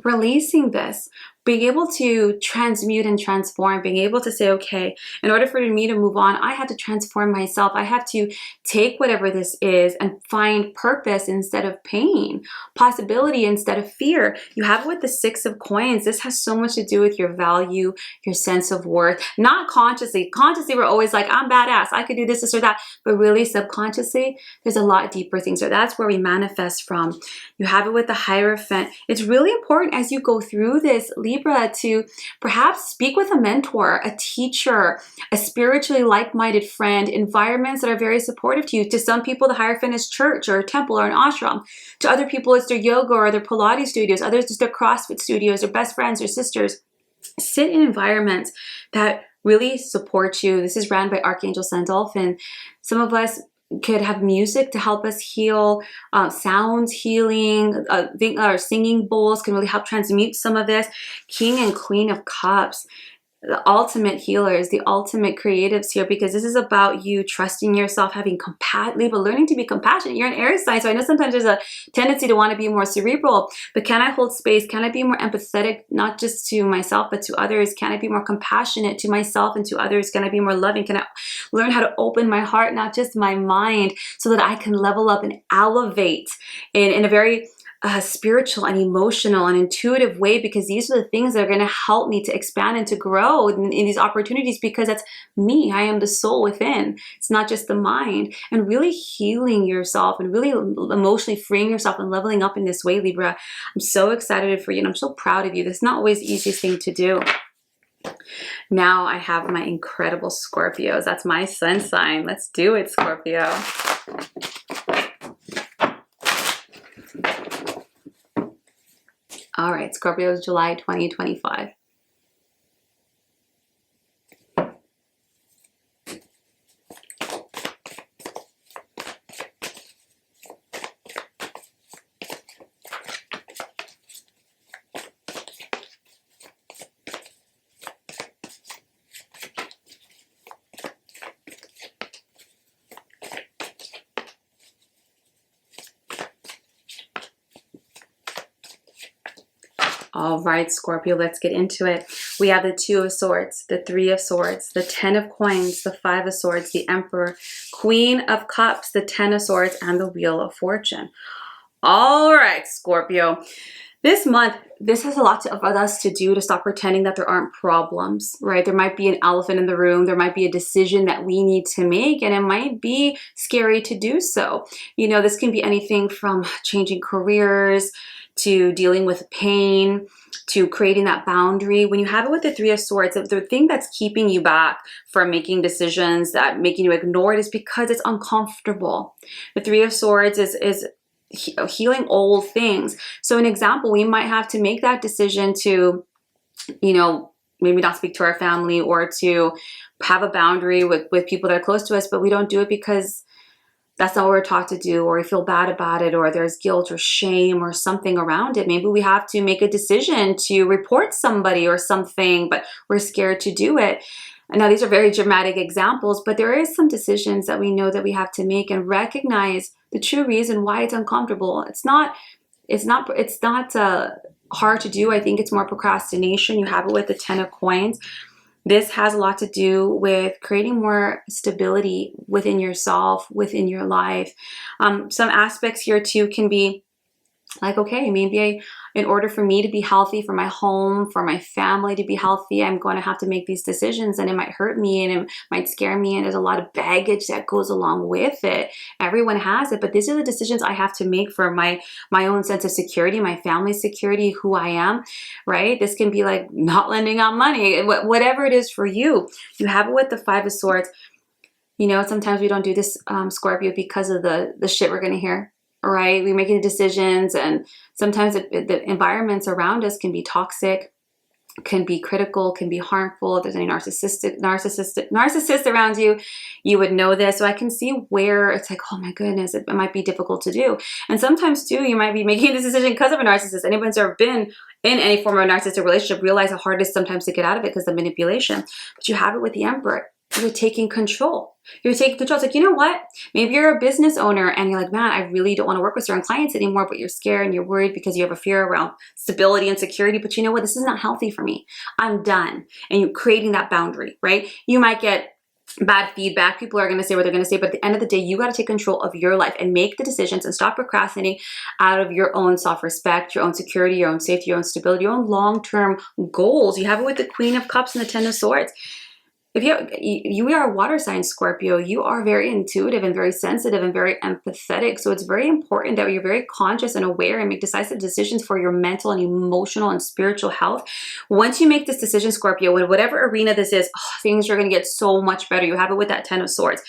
releasing this, being able to transmute and transform, being able to say, okay, in order for me to move on, I had to transform myself. I have to take whatever this is and find purpose instead of pain, possibility instead of fear. You have it with the 6 of Coins. This has so much to do with your value, your sense of worth, not consciously. Consciously, we're always like, I'm badass, I could do this or that. But really subconsciously, there's a lot deeper things. So that's where we manifest from. You have it with the Hierophant. It's really important as you go through this, Libra, to perhaps speak with a mentor, a teacher, a spiritually like-minded friend, environments that are very supportive to you. To some people, the Hierophant is church or a temple or an ashram. To other people, it's their yoga or their Pilates studios. Others, it's their CrossFit studios, their best friends or sisters. Sit in environments that really support you. This is ran by Archangel Sandalphon. Some of us could have music to help us heal, sound healing, our singing bowls can really help transmute some of this. King and Queen of Cups. the ultimate healers, the ultimate creatives here, because this is about you trusting yourself, having compassion, but learning to be compassionate. You're an Aries sign, so I know sometimes there's a tendency to want to be more cerebral, but can I hold space? Can I be more empathetic, not just to myself, but to others? Can I be more compassionate to myself and to others? Can I be more loving? Can I learn how to open my heart, not just my mind, so that I can level up and elevate in a very spiritual and emotional and intuitive way, because these are the things that are going to help me to expand and to grow in these opportunities, because that's me. I am the soul within. It's not just the mind. And really healing yourself and really emotionally freeing yourself and leveling up in this way, Libra. I'm so excited for you and I'm so proud of you. This is not always the easiest thing to do. Now I have my incredible Scorpios. That's my sun sign. Let's do it, Scorpio. All right, Scorpio, July 2025. All right, Scorpio, let's get into it. We have the Two of Swords, the Three of Swords, the Ten of Coins, the Five of Swords, the Emperor, Queen of Cups, the Ten of Swords, and the Wheel of Fortune. All right, Scorpio. This month, this has a lot of us to do to stop pretending that there aren't problems, right? There might be an elephant in the room. There might be a decision that we need to make, and it might be scary to do so. You know, this can be anything from changing careers to dealing with pain, to creating that boundary. When you have it with the Three of Swords, the thing that's keeping you back from making decisions, that making you ignore it, is because it's uncomfortable. The Three of Swords is healing old things. So an example, we might have to make that decision to, you know, maybe not speak to our family or to have a boundary with people that are close to us, but we don't do it because that's not what we're taught to do, or we feel bad about it, or there's guilt or shame or something around it. Maybe we have to make a decision to report somebody or something, but we're scared to do it. And now these are very dramatic examples, but there is some decisions that we know that we have to make, and recognize the true reason why it's uncomfortable. It's not hard to do. I think it's more procrastination. You have it with the Ten of Coins. This has a lot to do with creating more stability within yourself, within your life. Some aspects here too can be like, okay, maybe in order for me to be healthy, for my home, for my family to be healthy, I'm going to have to make these decisions, and it might hurt me and it might scare me, and there's a lot of baggage that goes along with it. Everyone has it, but these are the decisions I have to make for my own sense of security, my family's security, who I am, right? This can be like not lending out money, whatever it is for you. You have it with the Five of Swords. You know, sometimes we don't do this, Scorpio, because of the shit we're going to hear. Right? We're making decisions, and sometimes the environments around us can be toxic, can be critical, can be harmful. If there's any narcissist around you, you would know this. So I can see where it's like, oh my goodness, it might be difficult to do. And sometimes too, you might be making this decision because of a narcissist. Anyone who's ever been in any form of a narcissistic relationship realize how hard it is sometimes to get out of it because of manipulation. But you have it with the Emperor. You're taking control. You're taking control. It's like, you know what? Maybe you're a business owner and you're like, man, I really don't want to work with certain clients anymore, but you're scared and you're worried because you have a fear around stability and security. But you know what? This is not healthy for me. I'm done. And you're creating that boundary, right? You might get bad feedback. People are going to say what they're going to say, but at the end of the day, you got to take control of your life and make the decisions and stop procrastinating out of your own self-respect, your own security, your own safety, your own stability, your own long-term goals. You have it with the Queen of Cups and the Ten of Swords. If you are a water sign, Scorpio, you are very intuitive and very sensitive and very empathetic. So it's very important that you're very conscious and aware and make decisive decisions for your mental and emotional and spiritual health. Once you make this decision, Scorpio, in whatever arena this is, things are going to get so much better. You have it with that Ten of Swords.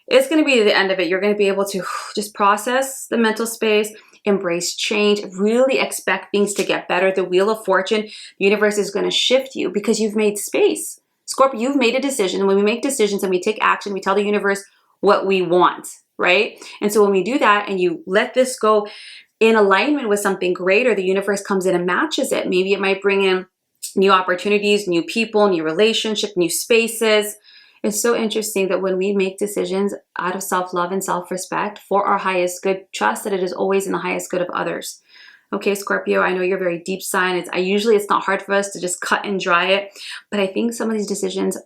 It's going to be the end of it. You're going to be able to just process the mental space, embrace change, really expect things to get better. The Wheel of Fortune, the universe is going to shift you because you've made space. Scorpio, you've made a decision. And when we make decisions and we take action, we tell the universe what we want, right? And so when we do that and you let this go in alignment with something greater, the universe comes in and matches it. Maybe it might bring in new opportunities, new people, new relationships, new spaces. It's so interesting that when we make decisions out of self-love and self-respect for our highest good, trust that it is always in the highest good of others. Okay, Scorpio, I know you're a very deep sign. Usually it's not hard for us to just cut and dry it, but I think some of these decisions,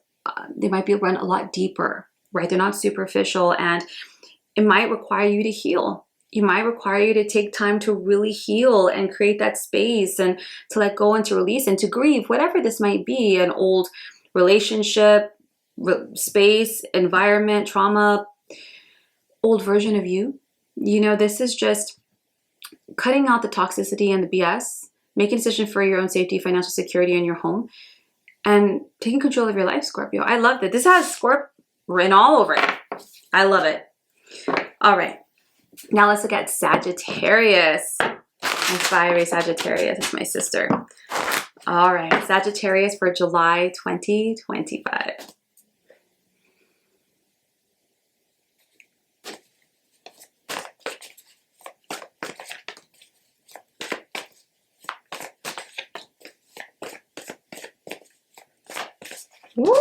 they might be run a lot deeper, right? They're not superficial, and it might require you to heal. It might require you to take time to really heal and create that space and to let go and to release and to grieve, whatever this might be, an old relationship, space, environment, trauma, old version of you. You know, this is just cutting out the toxicity and the BS, making a decision for your own safety, financial security in your home, and taking control of your life, Scorpio. I love that. This has Scorp written all over it. I love it. All right. Now let's look at Sagittarius. I'm fiery Sagittarius. It's my sister. All right. Sagittarius for July 2025. Woo!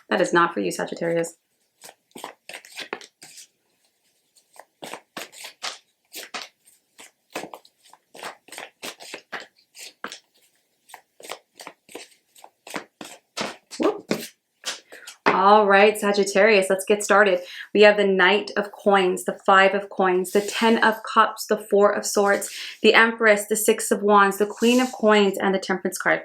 That is not for you, Sagittarius. Whoop. All right, Sagittarius, let's get started. We have the Knight of Coins, the Five of Coins, the Ten of Cups, the Four of Swords, the Empress, the Six of Wands, the Queen of Coins, and the Temperance card.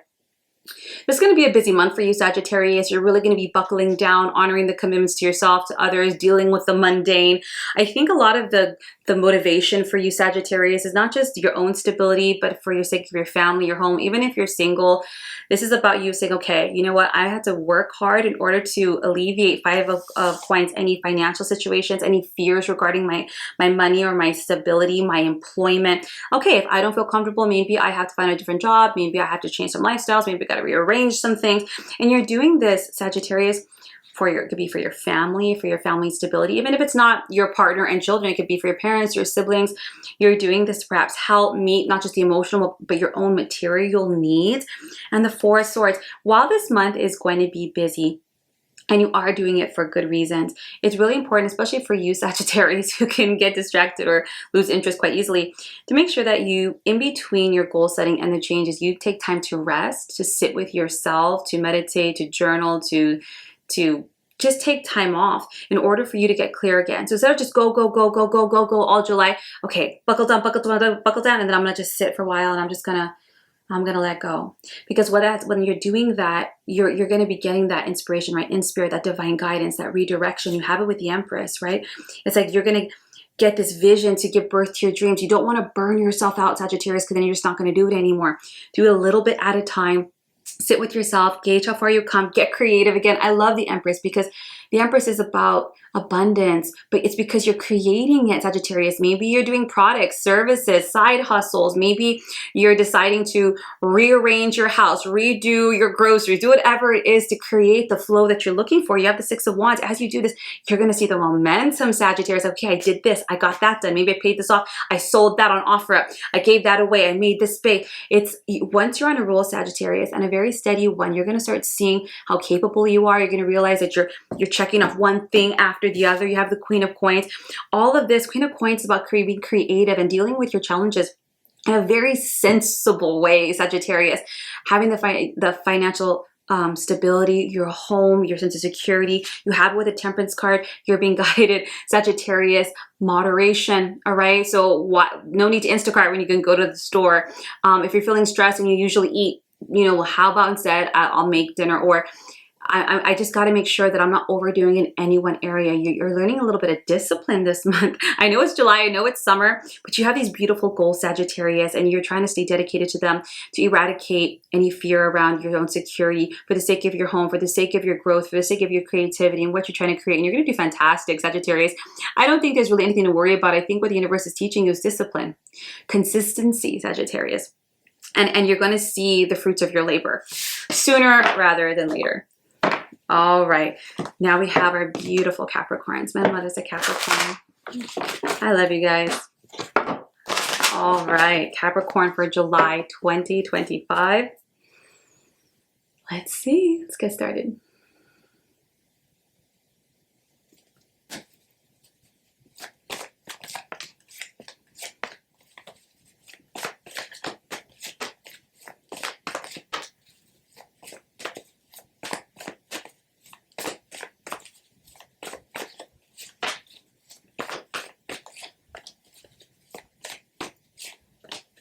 It's going to be a busy month for you, Sagittarius. You're really going to be buckling down, honoring the commitments to yourself, to others, dealing with the mundane. I think a lot of the motivation for you, Sagittarius, is not just your own stability, but for your sake of your family, your home. Even if you're single, this is about you saying, okay, you know what? I have to work hard in order to alleviate Five of Coins, any financial situations, any fears regarding my money or my stability, my employment. Okay, if I don't feel comfortable, maybe I have to find a different job. Maybe I have to change some lifestyles. Maybe I got to rearrange some things. And you're doing this, Sagittarius, it could be for your family, for your family stability. Even if it's not your partner and children, it could be for your parents, your siblings. You're doing this to perhaps help meet not just the emotional, but your own material needs. And the Four of Swords, while this month is going to be busy, and you are doing it for good reasons, it's really important, especially for you, Sagittarius, who can get distracted or lose interest quite easily, to make sure that you, in between your goal setting and the changes, you take time to rest, to sit with yourself, to meditate, to journal, to just take time off in order for you to get clear again. So instead of just go all July, okay, buckle down, and then I'm gonna just sit for a while and I'm gonna let go. Because when you're doing that, you're gonna be getting that inspiration, right? In spirit, that divine guidance, that redirection. You have it with the Empress, right? It's like you're gonna get this vision to give birth to your dreams. You don't wanna burn yourself out, Sagittarius, because then you're just not gonna do it anymore. Do it a little bit at a time. Sit with yourself, gauge how far you come, get creative again. I love the Empress because the Empress is about abundance, but it's because you're creating it, Sagittarius. Maybe you're doing products, services, side hustles. Maybe you're deciding to rearrange your house, redo your groceries, do whatever it is to create the flow that you're looking for. You have the Six of Wands. As you do this, you're going to see the momentum, Sagittarius. Okay, I did this. I got that done. Maybe I paid this off. I sold that on OfferUp. I gave that away. I made this big. Once you're on a roll, Sagittarius, and a very steady one, you're going to start seeing how capable you are. You're going to realize that you're checking off one thing after the other. You have the Queen of Coins. All of this, Queen of Coins, is about being creative and dealing with your challenges in a very sensible way, Sagittarius. Having the financial stability, your home, your sense of security. You have it with a Temperance card. You're being guided, Sagittarius. Moderation, all right? So no need to Instacart when you can go to the store. If you're feeling stressed and you usually eat, how about instead I'll make dinner, or I just got to make sure that I'm not overdoing in any one area. You're learning a little bit of discipline this month. I know it's July, I know it's summer, but you have these beautiful goals, Sagittarius, and you're trying to stay dedicated to them to eradicate any fear around your own security for the sake of your home, for the sake of your growth, for the sake of your creativity and what you're trying to create. And you're going to do fantastic, Sagittarius. I don't think there's really anything to worry about. I think what the universe is teaching you is discipline, consistency, Sagittarius. And you're going to see the fruits of your labor sooner rather than later. All right, now we have our beautiful Capricorns. Man, what is a Capricorn? I love you guys. All right, Capricorn for July 2025. Let's see. Let's get started.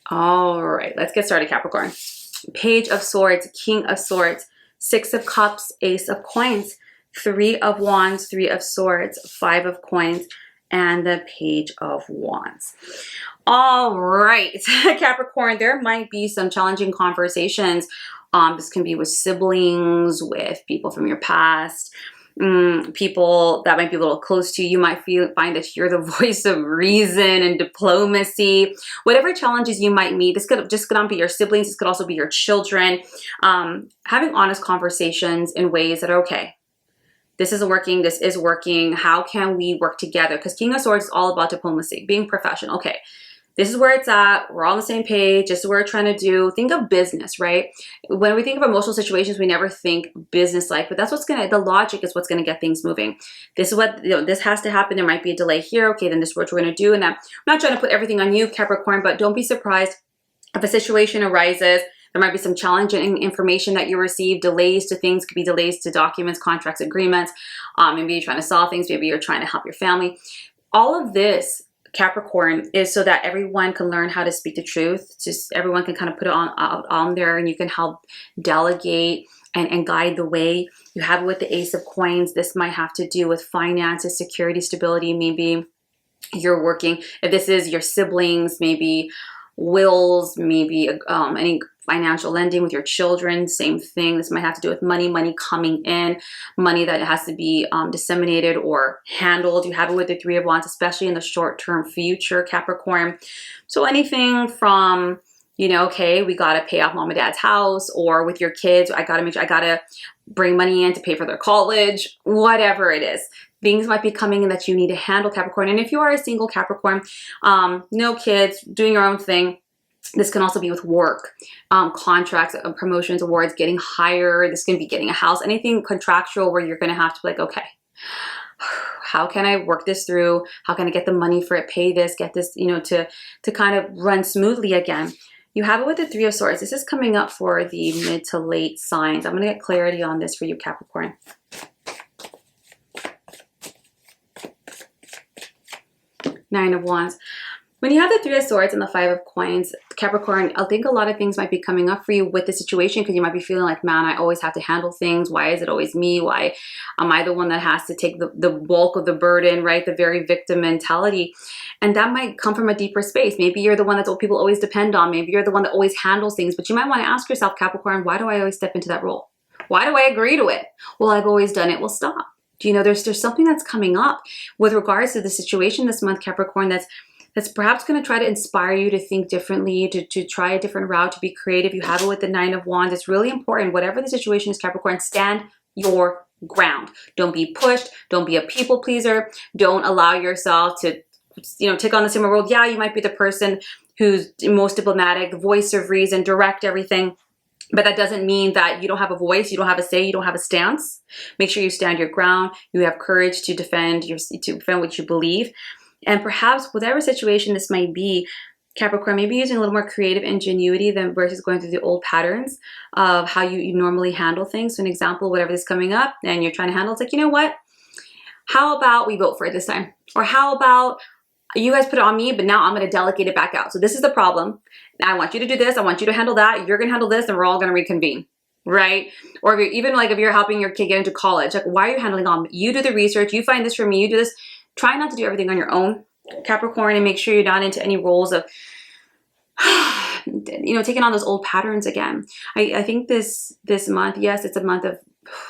All right, let's get started, Capricorn. Page of Swords, King of Swords, Six of Cups, Ace of Coins, Three of Wands, Three of Swords, Five of Coins, and the Page of Wands. All right, Capricorn, there might be some challenging conversations. This can be with siblings, with people from your past, people that might be a little close to you. You might find that you're the voice of reason and diplomacy. Whatever challenges you might meet, this could just not be your siblings. This could also be your children. Having honest conversations in ways that are okay. This isn't working. This is working. How can we work together? Because King of Swords is all about diplomacy, being professional. Okay, this is where it's at. We're all on the same page. This is what we're trying to do. Think of business, right? When we think of emotional situations, we never think business-like, but that's what's the logic is what's gonna get things moving. This is what, this has to happen. There might be a delay here. Okay, then this is what we're gonna do. And I'm not trying to put everything on you, Capricorn, but don't be surprised if a situation arises. There might be some challenging information that you receive, delays to things, could be delays to documents, contracts, agreements. Maybe you're trying to solve things. Maybe you're trying to help your family. All of this, Capricorn, is so that everyone can learn how to speak the truth. Just everyone can kind of put it on there, and you can help delegate and guide the way. You have it with the Ace of Coins. This might have to do with finances, security, stability. Maybe you're working, if this is your siblings, maybe wills, maybe any financial lending with your children, same thing. This might have to do with money coming in, money that has to be disseminated or handled. You have it with the Three of Wands, especially in the short-term future, Capricorn. So anything from, you know, okay, we got to pay off mom and dad's house, or with your kids, I got to bring money in to pay for their college, whatever it is. Things might be coming in that you need to handle, Capricorn. And if you are a single Capricorn, no kids, doing your own thing, this can also be with work, contracts, promotions, awards, getting hired. This can be getting a house, anything contractual where you're going to have to be like, okay, how can I work this through? How can I get the money for it, pay this, get this, you know, to kind of run smoothly again. You have it with the Three of Swords. This is coming up for the mid to late signs. I'm going to get clarity on this for you, Capricorn. Nine of Wands. When you have the Three of Swords and the Five of Coins, Capricorn, I think a lot of things might be coming up for you with the situation, because you might be feeling like, man, I always have to handle things. Why is it always me? Why am I the one that has to take the bulk of the burden, right? The very victim mentality. And that might come from a deeper space. Maybe you're the one that people always depend on. Maybe you're the one that always handles things. But you might want to ask yourself, Capricorn, why do I always step into that role? Why do I agree to it? Well, I've always done it. Well, stop. Do you know there's something that's coming up with regards to the situation this month, Capricorn, that's perhaps going to try to inspire you to think differently, to try a different route, to be creative. You have it with the Nine of Wands. It's really important. Whatever the situation is, Capricorn, stand your ground. Don't be pushed. Don't be a people pleaser. Don't allow yourself to, you know, take on the same world. Yeah, you might be the person who's most diplomatic, voice of reason, direct everything. But that doesn't mean that you don't have a voice, you don't have a say, you don't have a stance. Make sure you stand your ground. You have courage to defend what you believe. And perhaps whatever situation this might be, Capricorn, maybe using a little more creative ingenuity than versus going through the old patterns of how you normally handle things. So an example, whatever is coming up and you're trying to handle, it's like, you know what? How about we vote for it this time? Or how about you guys put it on me, but now I'm going to delegate it back out. So this is the problem. I want you to do this. I want you to handle that. You're going to handle this, and we're all going to reconvene. Right? Or if even like if you're helping your kid get into college, like, why are you handling all? You do the research. You find this for me. You do this. Try not to do everything on your own, Capricorn, and make sure you're not into any roles of, you know, taking on those old patterns again. I think this month, yes, it's a month of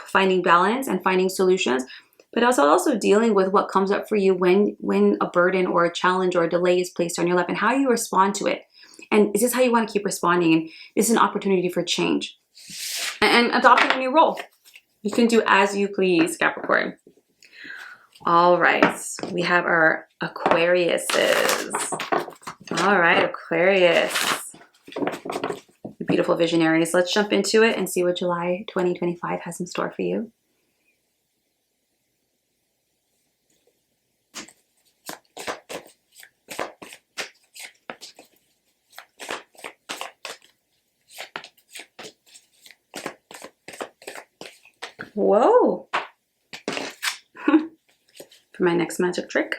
finding balance and finding solutions, but also dealing with what comes up for you when a burden or a challenge or a delay is placed on your life and how you respond to it. And is this how you want to keep responding? And this is an opportunity for change and adopting a new role. You can do as you please, Capricorn. All right, we have our Aquariuses. All right, Aquarius. beautiful visionaries. Let's jump into it and see what July 2025 has in store for you. Whoa. For my next magic trick.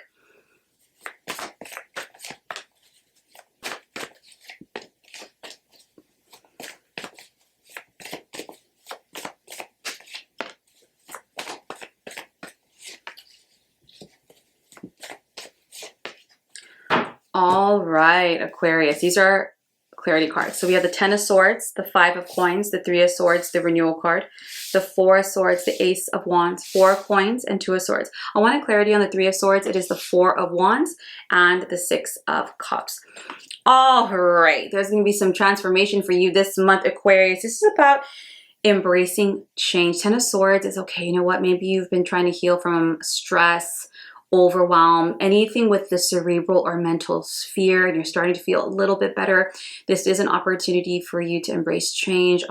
All right, Aquarius. These are clarity cards. So we have the 10 of Swords, the 5 of Coins, the 3 of Swords, the Renewal card, the 4 of Swords, the Ace of Wands, 4 of Coins, and 2 of Swords. I want clarity on the 3 of Swords. It is the 4 of Wands and the 6 of Cups. All right, there's going to be some transformation for you this month, Aquarius. This is about embracing change. 10 of Swords is okay. You know what? Maybe you've been trying to heal from stress, overwhelm, anything with the cerebral or mental sphere, and you're starting to feel a little bit better. This is an opportunity for you to embrace change,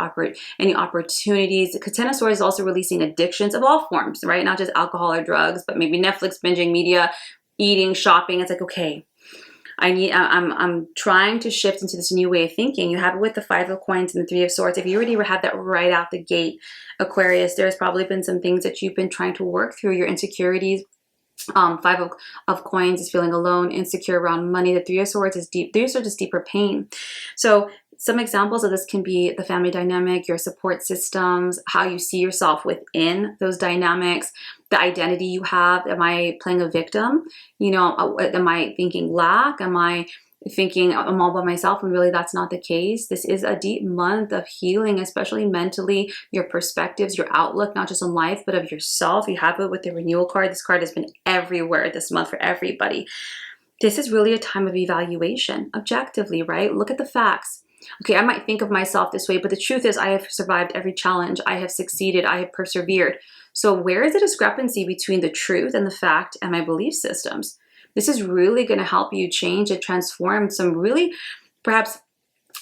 any opportunities. Because 10 of Swords is also releasing addictions of all forms, right? Not just alcohol or drugs, but maybe Netflix, binging, media, eating, shopping. It's like, okay, I'm trying to shift into this new way of thinking. You have it with the 5 of Coins and the 3 of Swords. If you already had that right out the gate, Aquarius, there's probably been some things that you've been trying to work through, your insecurities. 5 of Coins is feeling alone, insecure around money. The 3 of Swords is deep. 3 of Swords is deeper pain. So some examples of this can be the family dynamic, your support systems, how you see yourself within those dynamics, the identity you have. Am I playing a victim? You know, am I thinking lack? Am I thinking I'm all by myself, and really that's not the case? This is a deep month of healing, especially mentally, your perspectives, your outlook, not just on life, but of yourself. You have it with the Renewal card. This card has been everywhere this month for everybody. This is really a time of evaluation, objectively, right? Look at the facts. Okay, I might think of myself this way, but the truth is I have survived every challenge. I have succeeded. I have persevered. So where is the discrepancy between the truth and the fact and my belief systems? This is really going to help you change and transform some really perhaps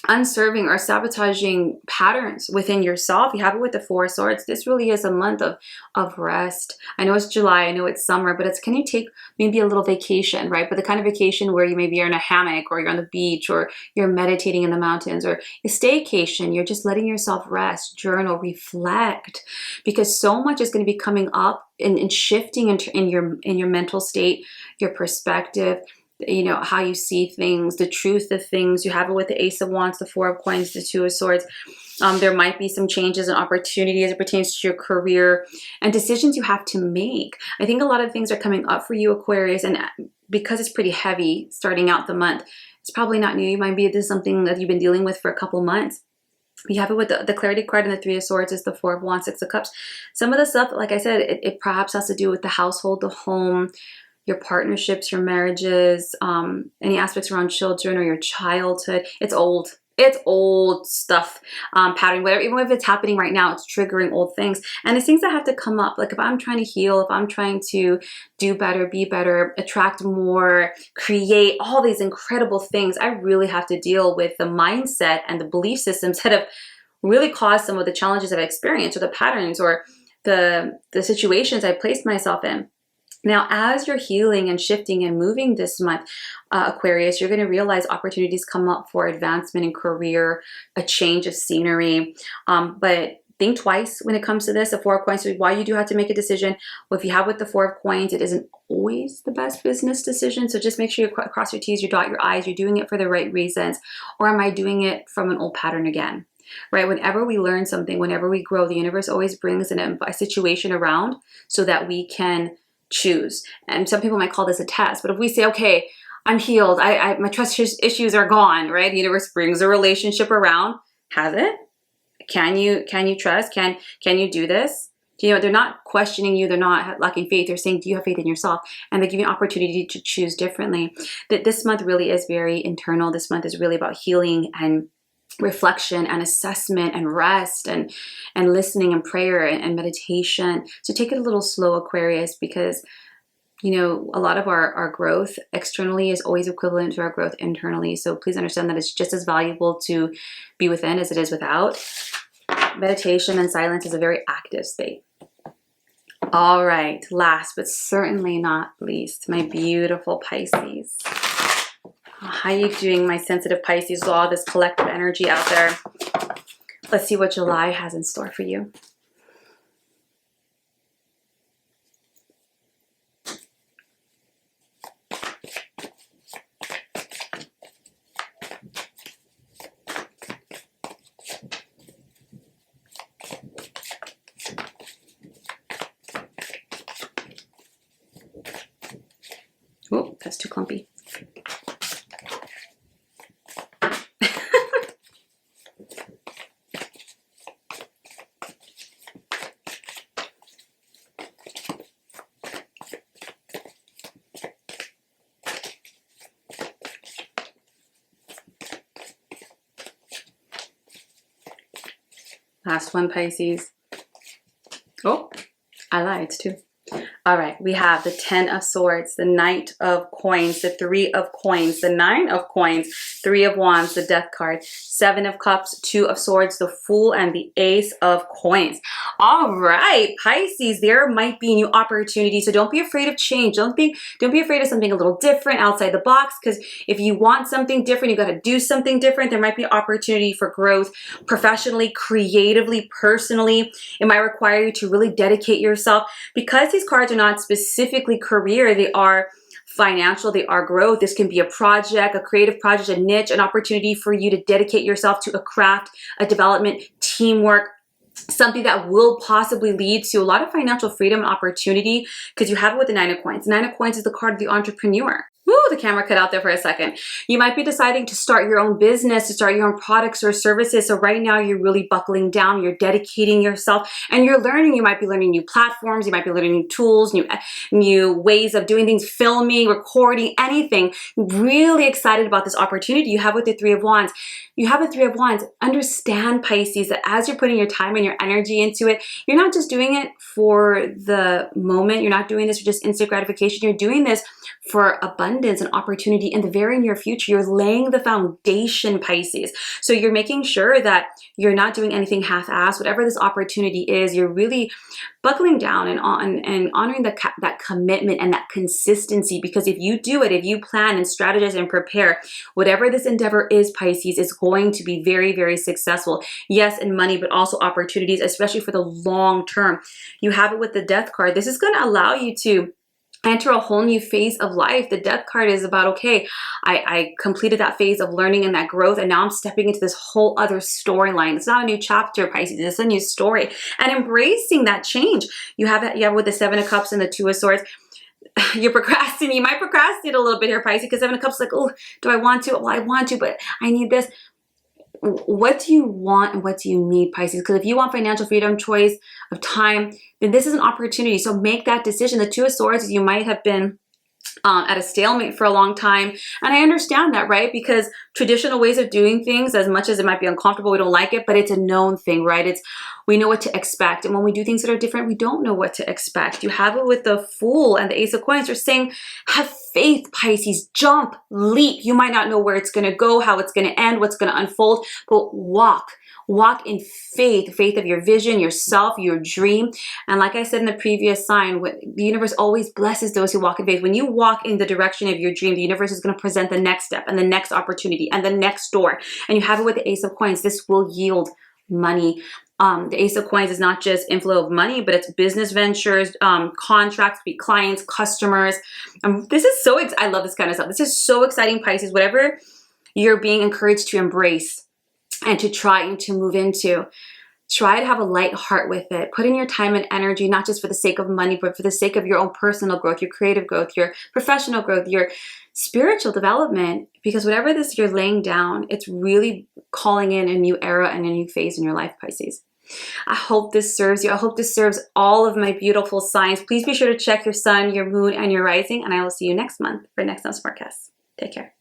unserving or sabotaging patterns within yourself. You have it with the 4 of Swords. This really is a month of rest. I know it's July, I know it's summer, but can you take maybe a little vacation, right? But the kind of vacation where you maybe are in a hammock, or you're on the beach, or you're meditating in the mountains, or a staycation. You're just letting yourself rest, journal, reflect, because so much is going to be coming up and shifting in your mental state, your perspective, you know, how you see things, the truth of things. You have it with the Ace of Wands, the 4 of Coins, the 2 of Swords. There might be some changes and opportunities as it pertains to your career and decisions you have to make. I think a lot of things are coming up for you, Aquarius, and because it's pretty heavy starting out the month, it's probably not new. You might be, this is something that you've been dealing with for a couple months. You have it with the Clarity card, and the 3 of Swords is the 4 of Wands, 6 of Cups. Some of the stuff, like I said, it perhaps has to do with the household, the home, your partnerships, your marriages, any aspects around children or your childhood. It's old stuff, pattern, whatever. Even if it's happening right now, it's triggering old things. And it's things that have to come up. Like if I'm trying to heal, if I'm trying to do better, be better, attract more, create all these incredible things, I really have to deal with the mindset and the belief systems that have really caused some of the challenges I've experienced, or the patterns, or the situations I placed myself in. Now, as you're healing and shifting and moving this month, Aquarius, you're going to realize opportunities come up for advancement in career, a change of scenery. But think twice when it comes to this. The 4 of Coins, so why you do have to make a decision. Well, if you have with the 4 of Coins, it isn't always the best business decision. So just make sure you cross your T's, you dot your I's, you're doing it for the right reasons. Or am I doing it from an old pattern again? Right? Whenever we learn something, whenever we grow, the universe always brings a situation around so that we can choose. And some people might call this a test, but if we say, okay, I'm healed, my trust issues are gone, right? The universe brings a relationship around. Has it? Can you trust? Can you do this? You know, they're not questioning you. They're not lacking faith. They're saying, do you have faith in yourself? And they give you an opportunity to choose differently. That this month really is very internal. This month is really about healing and reflection and assessment and rest and listening and prayer and meditation. So take it a little slow, Aquarius, because you know, a lot of our growth externally is always equivalent to our growth internally. So please understand that it's just as valuable to be within as it is without. Meditation and silence is a very active state. All right, last but certainly not least, my beautiful Pisces. How are you doing, my sensitive Pisces, with all this collective energy out there? Let's see what July has in store for you. Oh, that's too clumpy. Last one, Pisces. Oh, I lied, it's two. All right, we have the 10 of Swords, the Knight of Coins, the 3 of Coins, the 9 of Coins, 3 of Wands, the Death card, 7 of Cups, 2 of Swords, the Fool, and the Ace of Coins. All right, Pisces, there might be new opportunities, so don't be afraid of change. Don't be afraid of something a little different, outside the box, because if you want something different, you got to do something different. There might be opportunity for growth professionally, creatively, personally. It might require you to really dedicate yourself, because these cards are not specifically career, they are financial, they are growth. This can be a project, a creative project, a niche, an opportunity for you to dedicate yourself to a craft, a development, teamwork, something that will possibly lead to a lot of financial freedom and opportunity, because you have it with the 9 of Coins. 9 of Coins is the card of the entrepreneur. Woo, the camera cut out there for a second. You might be deciding to start your own business, to start your own products or services. So right now you're really buckling down, you're dedicating yourself, and you're learning. You might be learning new platforms, you might be learning new tools, new ways of doing things, filming, recording, anything. Really excited about this opportunity you have with the 3 of Wands. You have the 3 of Wands. Understand, Pisces, that as you're putting your time and your energy into it, you're not just doing it for the moment. You're not doing this for just instant gratification. You're doing this for abundance and opportunity in the very near future. You're laying the foundation, Pisces. So you're making sure that you're not doing anything half-assed. Whatever this opportunity is, you're really buckling down and honoring that commitment and that consistency. Because if you do it, if you plan and strategize and prepare, whatever this endeavor is, Pisces, is going to be very, very successful. Yes, in money, but also opportunities, especially for the long term. You have it with the Death card. This is going to allow you to enter a whole new phase of life. The Death card is about, okay, I completed that phase of learning and that growth, and now I'm stepping into this whole other storyline. It's not a new chapter, Pisces, it's a new story. And embracing that change. You have it with the 7 of Cups and the 2 of Swords. You're procrastinating. You might procrastinate a little bit here, Pisces, because 7 of Cups is like, oh, do I want to? Well, I want to, but I need this. What do you want and what do you need, Pisces? Because if you want financial freedom, choice of time, then this is an opportunity. So make that decision. The 2 of Swords, you might have been at a stalemate for a long time. And I understand that, right? Because traditional ways of doing things, as much as it might be uncomfortable, we don't like it, but it's a known thing, right? We know what to expect. And when we do things that are different, we don't know what to expect. You have it with the Fool and the Ace of Coins. They're saying, have faith, Pisces, jump, leap. You might not know where it's going to go, how it's going to end, what's going to unfold, but walk in faith, faith of your vision, yourself, your dream. And like I said in the previous sign, the universe always blesses those who walk in faith. When you walk in the direction of your dream, the universe is going to present the next step and the next opportunity and the next door. And you have it with the Ace of Coins. This will yield money. The Ace of Coins is not just inflow of money, but it's business ventures, contracts, clients, customers. This is so, I love this kind of stuff. This is so exciting, Pisces. Whatever you're being encouraged to embrace and to try and to move into, try to have a light heart with it. Put in your time and energy, not just for the sake of money, but for the sake of your own personal growth, your creative growth, your professional growth, your spiritual development. Because whatever this you're laying down, it's really calling in a new era and a new phase in your life, Pisces. I hope this serves you. I hope this serves all of my beautiful signs. Please be sure to check your sun, your moon, and your rising. And I will see you next month for next month's forecast. Take care.